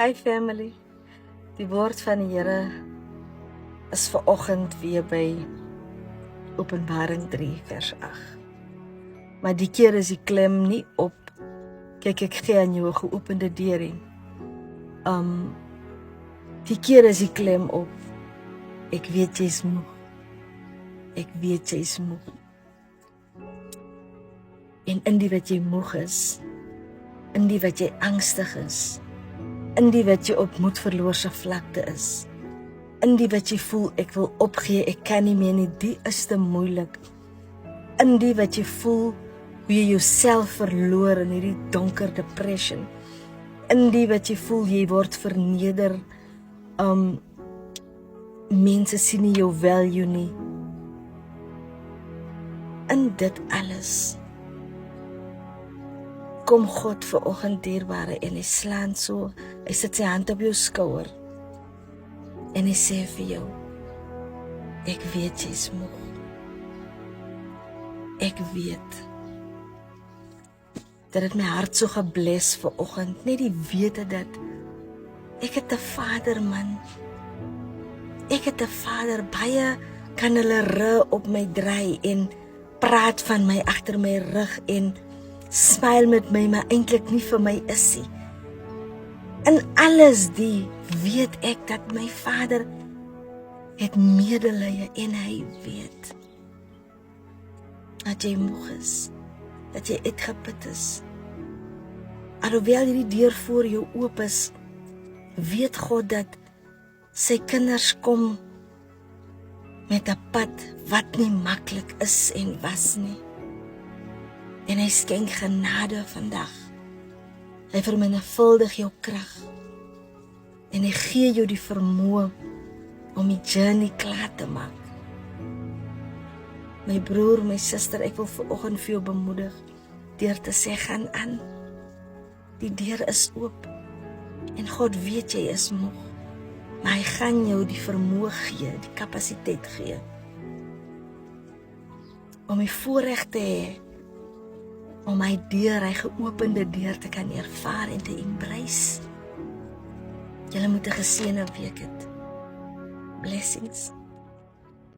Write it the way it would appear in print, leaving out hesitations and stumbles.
Hi family, die woord van die Here is vanoggend weer by Openbaring 3 vers 8. Maar die keer is die klem nie op, kyk ek gee aan jou 'n geopende deur nie. Die keer is die klem op, ek weet jy's moeg. Ek weet jy's moeg. En in die wat jy moeg is, in die wat jy angstig is, in die wat jy op moedverloorse vlakte is, in die wat jy voel ek wil opgee, ek kan nie meer nie, die is te moeilik. In die wat jy voel hoe jy jouself verloor in hierdie donker depression, in die wat jy voel jy word verneder, mense sien nie jou value nie. In dit alles kom God vanoggend dierbare en hy slaan so, hy sit sy hand op jou skouer en hy sê vir jou, ek weet jy's moeg. Ek weet dat het my hart so gebles vanoggend, net die wete dat ek het 'n Vader, man. Ek het 'n Vader, baie kan hulle ru op my draai en praat van my agter my rug en smile met my, maar eintlik nie vir my is nie. In alles die weet ek dat my Vader het medelee en hy weet dat jy moeg is, dat jy uitgeput is. Alhoewel hierdie deur voor jou oop is, weet God dat sy kinders kom met 'n pad wat nie maklik is en was nie. En hy skenk genade vandag. Hy vermenigvuldig jou krag. En hy gee jou die vermoë om die journey klaar te maak. My broer, my suster, ek wil vanoggend vir jou bemoedig deur te sê, gaan aan. Die deur is oop. En God weet jy is moeg. Maar hy gaan jou die vermoë gee, die kapasiteit gee om die voorreg te hê om hy geopende deur te kan ervaar en te embrace. Julle moet 'n geseënde week hê. Blessings.